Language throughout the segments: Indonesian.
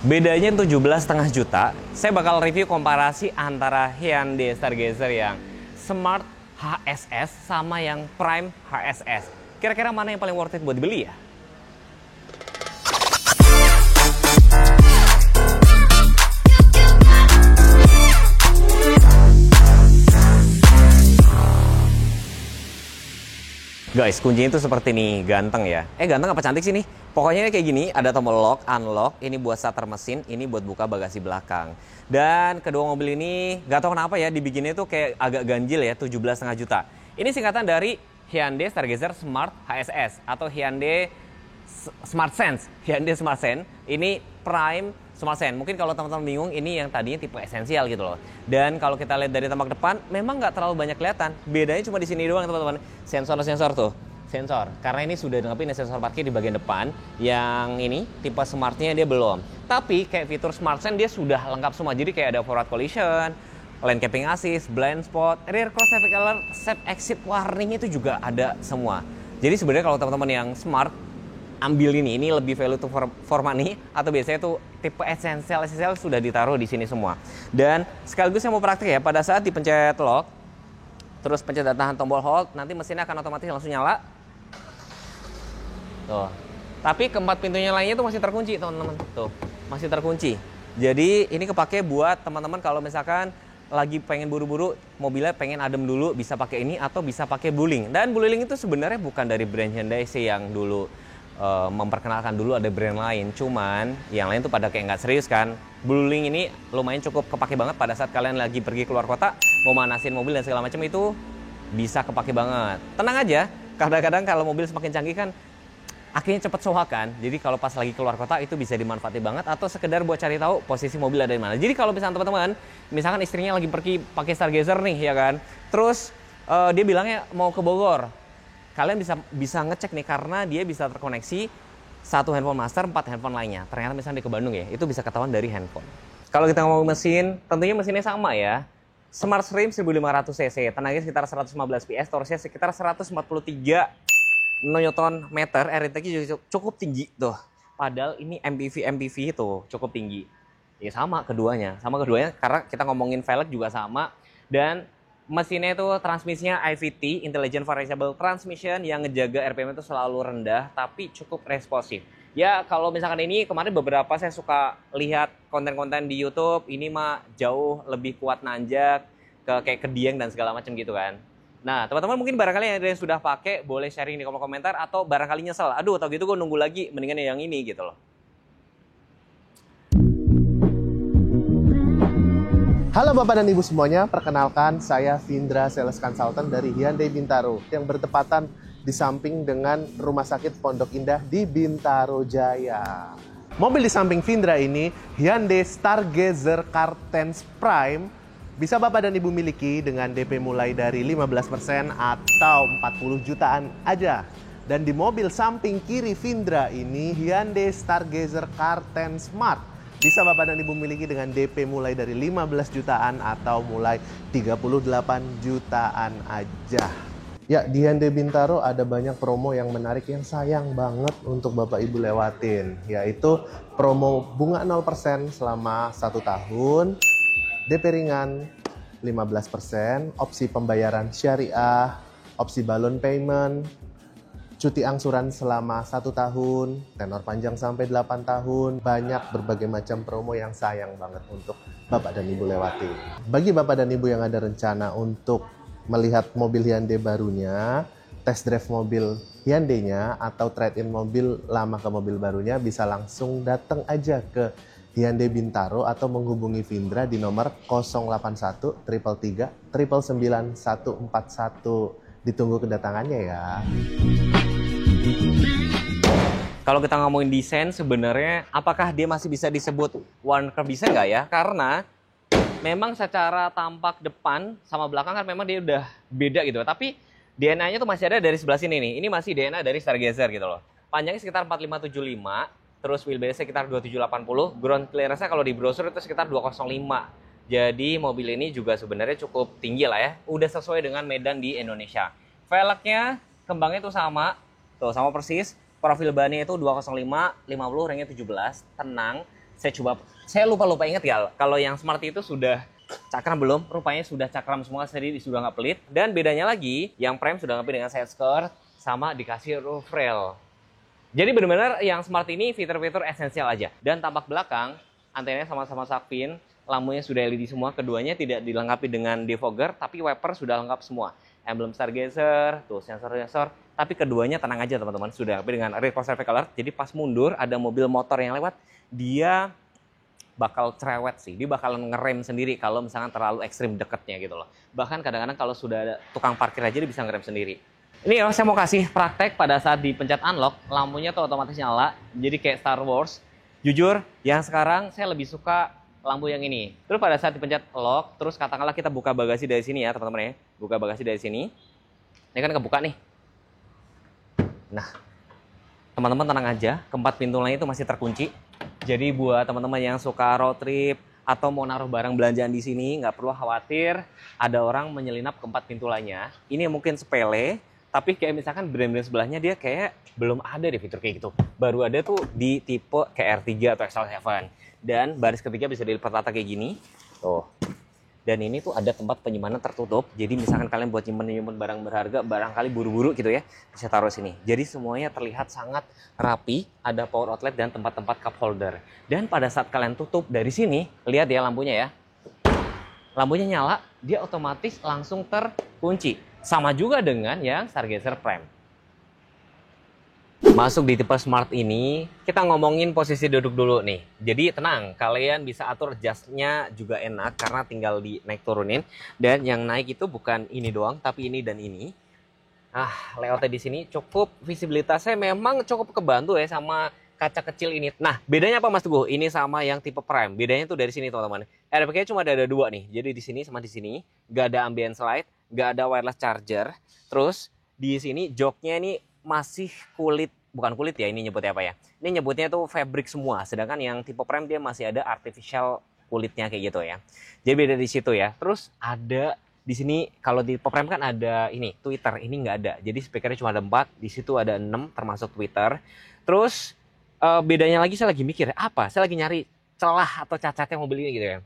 Bedanya 17,5 juta. Saya bakal review komparasi antara Hyundai Stargazer yang Smart HSS sama yang Prime HSS. Kira-kira mana yang paling worth it buat dibeli ya? Guys, kuncinya itu seperti nih, ganteng ya. Ganteng apa cantik sih nih? Pokoknya kayak gini, ada tombol lock, unlock, ini buat starter mesin, ini buat buka bagasi belakang. Dan kedua mobil ini, gak tau kenapa ya, dibikinnya tuh kayak agak ganjil ya, 17,5 juta. Ini singkatan dari Hyundai Stargazer Smart HSS atau Hyundai Smart Sense. Hyundai Smart Sense, ini Prime Smart Sense. Mungkin kalau teman-teman bingung, ini yang tadinya tipe esensial gitu loh. Dan kalau kita lihat dari tampak depan, memang nggak terlalu banyak kelihatan. Bedanya cuma di sini doang teman-teman. Sensor tuh, sensor. Karena ini sudah dilengkapi sensor parkir di bagian depan. Yang ini tipe Smartnya dia belum. Tapi kayak fitur Smart Sense dia sudah lengkap semua. Jadi kayak ada forward collision, lane keeping assist, blind spot, rear cross traffic alert, save exit warning itu juga ada semua. Jadi sebenarnya kalau teman-teman yang smart ambil ini lebih value to for money, atau biasanya tuh tipe esensial sudah ditaruh di sini semua. Dan sekaligus saya mau praktek ya, pada saat dipencet lock, terus pencet dan tahan tombol hold, nanti mesinnya akan otomatis langsung nyala. Tuh. Tapi keempat pintunya lainnya tuh masih terkunci teman-teman. Tuh, masih terkunci. Jadi ini kepake buat teman-teman kalau misalkan lagi pengen buru-buru, mobilnya pengen adem dulu, bisa pakai ini atau bisa pakai Blueling. Dan Blueling itu sebenarnya bukan dari brand Hyundai sih yang dulu memperkenalkan, dulu ada brand lain, cuman yang lain tuh pada kayak nggak serius kan. Blueling ini lumayan cukup kepake banget pada saat kalian lagi pergi keluar kota, mau manasin mobil dan segala macam, itu bisa kepake banget. Tenang aja, kadang-kadang kalau mobil semakin canggih kan akhirnya cepet soak kan. Jadi kalau pas lagi keluar kota itu bisa dimanfaati banget, atau sekedar buat cari tahu posisi mobil ada di mana. Jadi kalau misalnya teman-teman, misalkan istrinya lagi pergi pakai Stargazer nih ya kan, terus dia bilangnya mau ke Bogor, kalian bisa ngecek nih, karena dia bisa terkoneksi satu handphone master, 4 handphone lainnya. Ternyata misalnya di ke Bandung ya, itu bisa ketahuan dari handphone. Kalau kita ngomong mesin, tentunya mesinnya sama ya. Smart Stream 1500 cc, tenaganya sekitar 115 PS, torsinya sekitar 143 Nm, air intake juga cukup tinggi tuh. Padahal ini MPV itu cukup tinggi. Ya sama keduanya karena kita ngomongin velg juga sama. Dan mesinnya itu transmisinya IVT, Intelligent Variable Transmission, yang ngejaga RPM itu selalu rendah tapi cukup responsif. Ya kalau misalkan ini kemarin beberapa saya suka lihat konten-konten di YouTube, ini mah jauh lebih kuat nanjak ke kayak ke Dieng dan segala macam gitu kan. Nah teman-teman mungkin barangkali yang sudah pakai boleh sharing di kolom komentar, atau barangkali nyesel, aduh tau gitu gue nunggu lagi, mendingan yang ini gitu loh. Halo Bapak dan Ibu semuanya, perkenalkan saya Vindra, Sales Consultant dari Hyundai Bintaro yang bertepatan di samping dengan Rumah Sakit Pondok Indah di Bintaro Jaya. Mobil di samping Vindra ini Hyundai Stargazer Cartens Prime, bisa Bapak dan Ibu miliki dengan DP mulai dari 15% atau 40 jutaan aja. Dan di mobil samping kiri Vindra ini Hyundai Stargazer Cartens Smart, bisa Bapak dan Ibu miliki dengan DP mulai dari 15 jutaan atau mulai 38 jutaan aja. Ya, di Hyundai Bintaro ada banyak promo yang menarik yang sayang banget untuk Bapak Ibu lewatin. Yaitu promo bunga 0% selama 1 tahun, DP ringan 15%, opsi pembayaran syariah, opsi balloon payment, cuti angsuran selama 1 tahun, tenor panjang sampai 8 tahun, banyak berbagai macam promo yang sayang banget untuk Bapak dan Ibu lewati. Bagi Bapak dan Ibu yang ada rencana untuk melihat mobil Hyundai barunya, test drive mobil Hyundai-nya, atau trade-in mobil lama ke mobil barunya, bisa langsung datang aja ke Hyundai Bintaro atau menghubungi Vindra di nomor 081 333 999 141. Ditunggu kedatangannya ya. Kalau kita ngomongin desain, sebenarnya apakah dia masih bisa disebut one curve design nggak ya? Karena memang secara tampak depan sama belakang kan memang dia udah beda gitu. Tapi DNA-nya tuh masih ada dari sebelah sini nih. Ini masih DNA dari Stargazer gitu loh. Panjangnya sekitar 4575, terus wheelbase sekitar 2780, ground clearance-nya kalau di brosur itu sekitar 205. Jadi mobil ini juga sebenarnya cukup tinggi lah ya. Udah sesuai dengan medan di Indonesia. Velgnya, kembangnya itu sama. Tuh, sama persis. Profil bannya itu 205, 50, ringnya 17. Tenang. Saya lupa ingat ya, kalau yang smart itu sudah cakram belum? Rupanya sudah cakram semua sendiri, sudah nggak pelit. Dan bedanya lagi, yang Prime sudah nggak dengan side skirt sama dikasih roof rail. Jadi benar-benar yang smart ini fitur-fitur esensial aja. Dan tampak belakang, antenanya sama-sama shark fin, lampunya sudah LED semua, keduanya tidak dilengkapi dengan defogger, tapi wiper sudah lengkap semua. Emblem stargazer, tuh sensor-sensor, tapi keduanya tenang aja teman-teman, sudah dilengkapi dengan rear cross traffic alert. Jadi pas mundur ada mobil motor yang lewat, dia bakal cerewet sih, dia bakalan ngerem sendiri kalau misalkan terlalu ekstrim deketnya gitu loh. Bahkan kadang-kadang kalau sudah ada tukang parkir aja dia bisa ngerem sendiri. Ini saya mau kasih praktek pada saat dipencet unlock, lampunya tuh otomatis nyala, jadi kayak Star Wars. Jujur, yang sekarang saya lebih suka lampu yang ini. Terus pada saat dipencet lock, terus katakanlah kita buka bagasi dari sini ya teman-teman ya, buka bagasi dari sini, ini kan kebuka nih. Nah, teman-teman tenang aja, keempat pintu lainnya itu masih terkunci. Jadi buat teman-teman yang suka road trip atau mau naruh barang belanjaan di sini, nggak perlu khawatir ada orang menyelinap keempat pintu lainnya. Ini mungkin sepele, tapi kayak misalkan brand-brand sebelahnya dia kayak belum ada deh fitur kayak gitu. Baru ada tuh di tipe kayak R3 atau XL7. Dan baris ketiga bisa dilipat kayak gini. Tuh. Dan ini tuh ada tempat penyimpanan tertutup. Jadi misalkan kalian buat nyimpen barang berharga, barangkali buru-buru gitu ya, bisa taruh sini. Jadi semuanya terlihat sangat rapi, ada power outlet dan tempat-tempat cup holder. Dan pada saat kalian tutup dari sini, lihat ya lampunya ya. Lampunya nyala, dia otomatis langsung terkunci. Sama juga dengan yang Stargazer Prime. Masuk di tipe smart ini, kita ngomongin posisi duduk dulu nih. Jadi tenang, kalian bisa atur adjust-nya juga enak karena tinggal di naik turunin. Dan yang naik itu bukan ini doang, tapi ini dan ini. Layoutnya di sini cukup, visibilitasnya memang cukup kebantu ya sama kaca kecil ini. Nah, bedanya apa Mas Teguh? Ini sama yang tipe Prime. Bedanya tuh dari sini teman-teman. Airbag-nya cuma ada dua nih. Jadi di sini sama di sini, nggak ada ambient slide, nggak ada wireless charger. Terus di sini joknya ini masih kulit, bukan kulit ya, ini nyebutnya apa ya? Ini nyebutnya tuh fabric semua, sedangkan yang tipe Prime dia masih ada artificial kulitnya kayak gitu ya. Jadi beda di situ ya. Terus ada di sini kalau di tipe Prime kan ada ini Twitter, ini nggak ada. Jadi speakernya cuma ada 4, di situ ada 6 termasuk Twitter. Terus bedanya lagi saya lagi mikir apa? Saya lagi nyari celah atau cacatnya mobil ini gitu ya.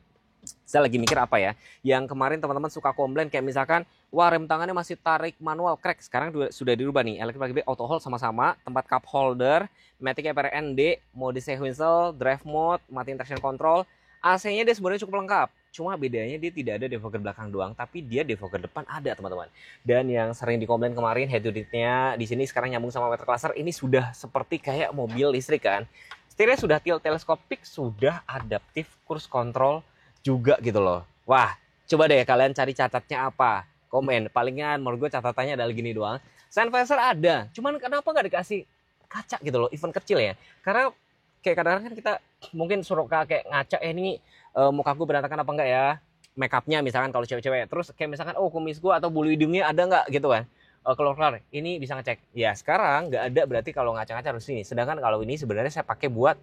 Saya lagi mikir apa ya, yang kemarin teman-teman suka komplain kayak misalkan, wah rem tangannya masih tarik manual, crack. Sekarang sudah dirubah nih, electric auto hold sama-sama, tempat cup holder, Matic EPRND, mode sequential, drive mode, matiin traction control, AC-nya dia sebenarnya cukup lengkap. Cuma bedanya dia tidak ada defogger belakang doang, tapi dia defogger depan ada teman-teman. Dan yang sering dikomplain kemarin, head unitnya di sini sekarang nyambung sama water cluster, ini sudah seperti kayak mobil listrik kan. Setirnya sudah tilt teleskopik, sudah adaptif cruise control juga gitu loh. Wah, coba deh kalian cari catatnya apa. Komen, palingan menurut gue catatannya adalah gini doang. Sun visor ada, cuman kenapa nggak dikasih kaca gitu loh, even kecil ya. Karena kayak kadang-kadang kan kita mungkin suruh kayak ngaca, ini mukaku berantakan apa enggak ya. Make upnya misalkan kalau cewek-cewek. Terus kayak misalkan, kumis gue atau bulu hidungnya ada nggak gitu kan. Keluar-keluar, ini bisa ngecek. Ya sekarang nggak ada, berarti kalau ngaca-ngaca harus ini. Sedangkan kalau ini sebenarnya saya pakai buat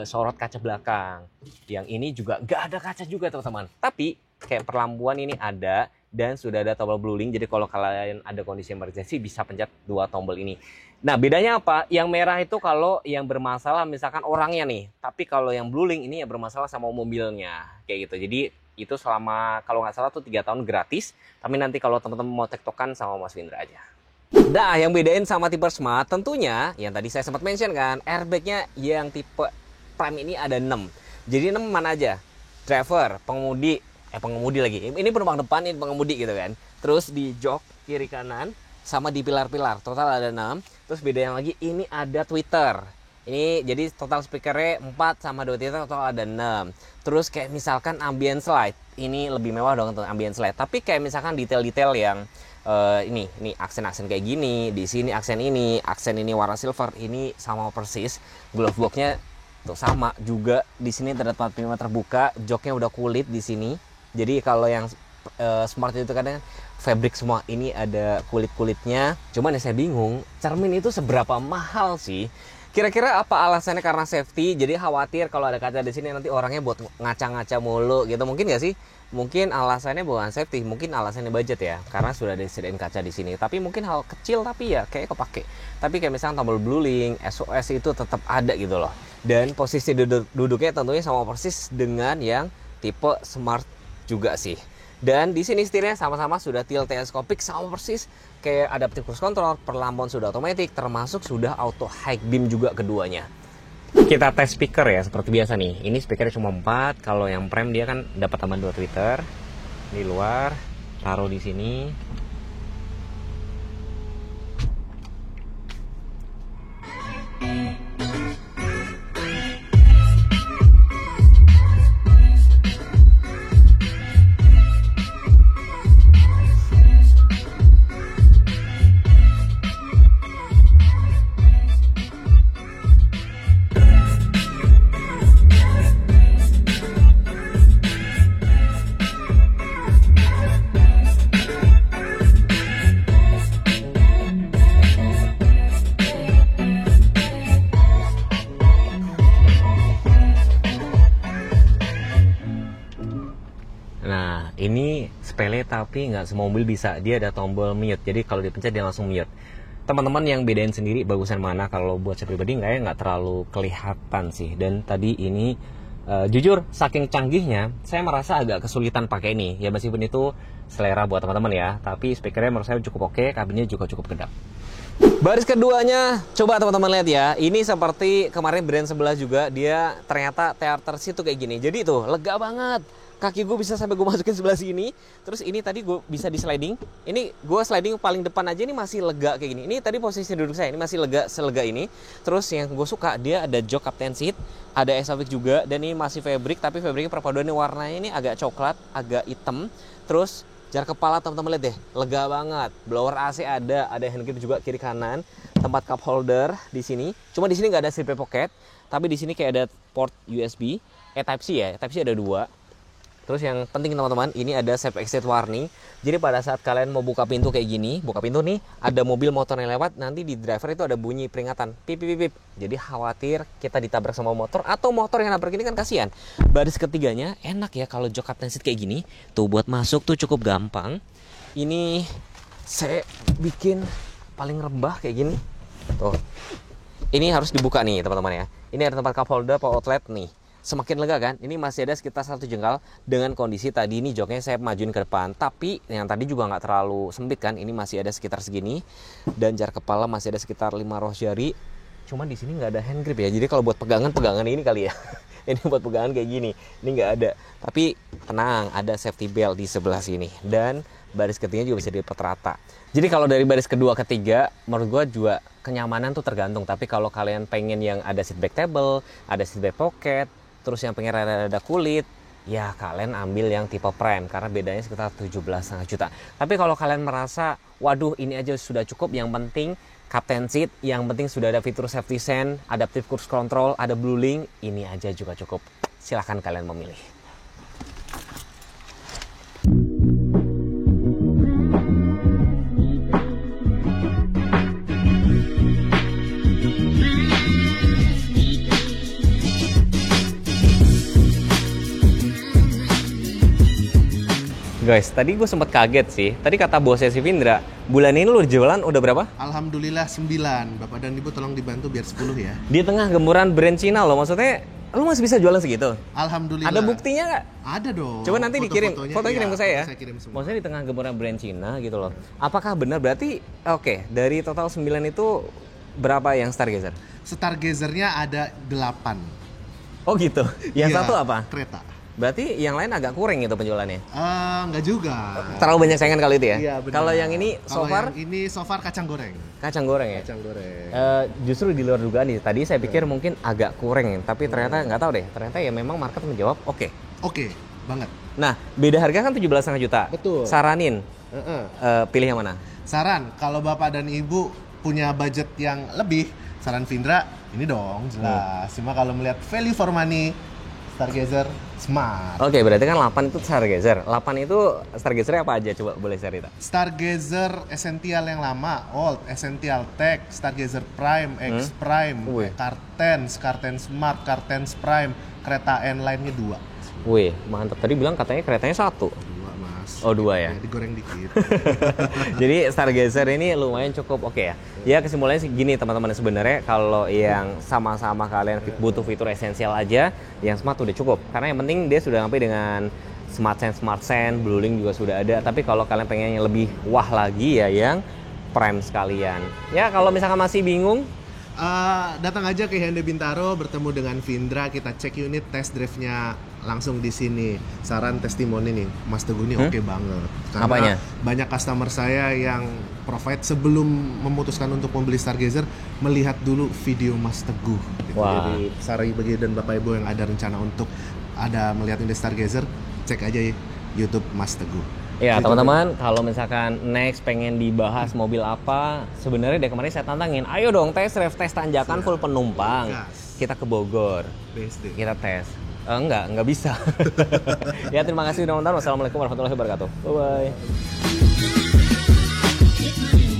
sorot kaca belakang. Yang ini juga nggak ada kaca juga teman-teman. Tapi kayak perlampuan ini ada dan sudah ada tombol blueling. Jadi kalau kalian ada kondisi emergency bisa pencet 2 tombol ini. Nah bedanya apa? Yang merah itu kalau yang bermasalah misalkan orangnya nih. Tapi kalau yang blueling ini ya bermasalah sama mobilnya. Kayak gitu. Jadi itu selama kalau nggak salah tuh 3 tahun gratis. Tapi nanti kalau teman-teman mau tektokan sama Mas Findra aja. Nah yang bedain sama tipe smart tentunya yang tadi saya sempat mention kan, airbagnya yang tipe Prime ini ada 6. Jadi 6 mana aja? Driver, pengemudi lagi. Ini penumpang depan, ini pengemudi gitu kan. Terus di jok kiri kanan sama di pilar-pilar. Total ada 6. Terus beda yang lagi ini ada Twitter. Ini jadi total speakernya 4 sama 2 Twitter, total ada 6. Terus kayak misalkan ambient slide. Ini lebih mewah dong untuk ambient slide. Tapi kayak misalkan detail-detail yang ini aksen-aksen kayak gini, di sini aksen ini warna silver, ini sama persis. Glove box-nya tuh sama juga, di sini terdapat pintu terbuka, joknya udah kulit di sini. Jadi kalau yang smart itu kadang fabric semua, ini ada kulit-kulitnya. Cuman ya saya bingung, cermin itu seberapa mahal sih? Kira-kira apa alasannya? Karena safety, jadi khawatir kalau ada kaca di sini nanti orangnya buat ngaca-ngaca mulu gitu. Mungkin nggak sih? Mungkin alasannya bukan safety, mungkin alasannya budget ya. Karena sudah disediain kaca di sini. Tapi mungkin hal kecil tapi ya kayak kepake. Tapi kayak misalnya tombol blueling, SOS itu tetap ada gitu loh. Dan posisi duduknya tentunya sama persis dengan yang tipe smart juga sih. Dan di sini setirnya sama-sama sudah tilt teleskopik sama persis kayak adaptive cruise control, perlampuan sudah otomatis, termasuk sudah auto high beam juga keduanya. Kita tes speaker ya seperti biasa nih. Ini speakernya cuma 4, kalau yang prime dia kan dapat tambahan 2 tweeter di luar, taruh di sini. Nah, ini sepele tapi nggak semua mobil bisa. Dia ada tombol mute, jadi kalau dipencet dia langsung mute. Teman-teman yang bedain sendiri bagusan mana. Kalau buat saya pribadi nggak terlalu kelihatan sih. Dan tadi ini jujur saking canggihnya, saya merasa agak kesulitan pakai ini. Ya meskipun itu selera buat teman-teman ya, tapi speakernya menurut saya cukup oke, kabinnya juga cukup kedap. Baris keduanya, coba teman-teman lihat ya. Ini seperti kemarin brand sebelah juga, dia ternyata teater situ kayak gini. Jadi tuh lega banget. Kaki gue bisa sampai gue masukin sebelah sini. Terus ini tadi gue bisa di sliding. Ini gue sliding paling depan aja ini masih lega kayak gini. Ini tadi posisi duduk saya ini masih lega selega ini. Terus yang gue suka dia ada jok captain seat, ada Isofix juga, dan ini masih fabric tapi fabricnya perpaduannya warnanya ini agak coklat, agak hitam. Terus jarak kepala teman-teman lihat deh, lega banget. Blower AC ada hand grip juga kiri kanan. Tempat cup holder di sini. Cuma di sini nggak ada slip pocket, tapi di sini kayak ada port USB, Type C ya. Type C ada 2. Terus yang penting teman-teman, ini ada safe exit warning. Jadi pada saat kalian mau buka pintu kayak gini, buka pintu nih, ada mobil motor yang lewat, nanti di driver itu ada bunyi peringatan, pip pip pip. Jadi khawatir kita ditabrak sama motor atau motor yang nabrak ini kan kasihan. Baris ketiganya enak ya kalau jok captain seat kayak gini. Tuh buat masuk tuh cukup gampang. Ini saya bikin paling rebah kayak gini. Tuh. Ini harus dibuka nih teman-teman ya. Ini ada tempat cup holder, power outlet nih. Semakin lega kan, ini masih ada sekitar 1 jengkal dengan kondisi tadi ini joknya saya majuin ke depan, tapi yang tadi juga nggak terlalu sempit kan, ini masih ada sekitar segini dan jarak kepala masih ada sekitar 5 ros jari. Cuman di sini nggak ada hand grip ya, jadi kalau buat pegangan ini kali ya. Ini buat pegangan kayak gini, ini nggak ada. Tapi tenang, ada safety belt di sebelah sini dan baris ketiganya juga bisa dilipat rata. Jadi kalau dari baris kedua ketiga, menurut gue juga kenyamanan tuh tergantung. Tapi kalau kalian pengen yang ada seat back table, ada seat back pocket, terus yang pengen rada-rada kulit, ya kalian ambil yang tipe prime karena bedanya sekitar 17,5 juta. Tapi kalau kalian merasa, waduh ini aja sudah cukup, yang penting captain seat, yang penting sudah ada fitur safety sense, adaptive cruise control, ada blueling, ini aja juga cukup. Silahkan kalian memilih. Guys, tadi gue sempat kaget sih. Tadi kata bosnya si Vindra, bulan ini lu jualan udah berapa? Alhamdulillah 9. Bapak dan Ibu tolong dibantu biar 10 ya. Di tengah gemburan brand Cina loh, maksudnya lu masih bisa jualan segitu? Alhamdulillah. Ada buktinya nggak? Ada dong. Coba nanti dikirim, fotonya kirim ke saya ya. Saya kirim semua. Maksudnya di tengah gemburan brand Cina gitu loh. Apakah benar berarti, oke, dari total 9 itu berapa yang Stargazer? Stargazernya ada 8. Oh gitu, yang Iya, satu apa? Kereta. Berarti yang lain agak kurang gitu penjualannya? Enggak juga. Terlalu banyak saingan kali itu ya? Iya, benar. Kalau yang ini so far? Yang ini so far kacang goreng. Kacang goreng ya? Kacang goreng. Justru di luar dugaan nih. Tadi saya pikir mungkin agak kurang, tapi ternyata nggak tahu deh. Ternyata ya memang market menjawab oke. Oke, banget. Nah, beda harga kan 17,5 juta. Betul. Saranin, pilih yang mana? Saran, kalau Bapak dan Ibu punya budget yang lebih, saran Vindra ini dong, jelas. Cuma kalau melihat value for money, Stargazer Smart. Oke, berarti kan 8 itu Stargazer. 8 itu Stargazer apa aja? Coba boleh cerita. Stargazer Essential yang lama, Old, Essential Tech, Stargazer Prime, X Prime, Wih. Karten, Karten Smart, Karten Prime, kereta N lainnya 2. Wih, mantap. Tadi bilang katanya keretanya 1. 2, Mas. Oh, 2 ya? Digoreng dikit. Jadi Stargazer ini lumayan cukup oke ya. Ya kesimpulannya sih gini teman-teman, sebenarnya kalau yang sama-sama kalian butuh fitur esensial aja, yang Smart udah cukup. Karena yang penting dia sudah sampai dengan Smart Sense, Blue Link juga sudah ada. Tapi kalau kalian pengen yang lebih wah lagi ya yang Prime sekalian. Ya kalau misalkan masih bingung, Datang aja ke Hyundai Bintaro, bertemu dengan Vindra, kita cek unit, test drive-nya langsung di sini. Saran testimoni nih, Mas Teguh ini oke banget. Karena Apanya? banyak customer saya yang provide sebelum memutuskan untuk membeli Stargazer, melihat dulu video Mas Teguh. Gitu. Wah. Jadi saran bagi dan Bapak Ibu yang ada rencana untuk melihat unit Stargazer, cek aja YouTube Mas Teguh. ya Gitu, teman-teman kalau misalkan next pengen dibahas mobil apa, sebenarnya dari kemarin saya tantangin, ayo dong tes drive, tes tanjakan full penumpang. Gas. Kita ke Bogor, BSD. kita tes. Enggak bisa. Ya terima kasih udah nonton. Wassalamualaikum warahmatullahi wabarakatuh. Bye bye.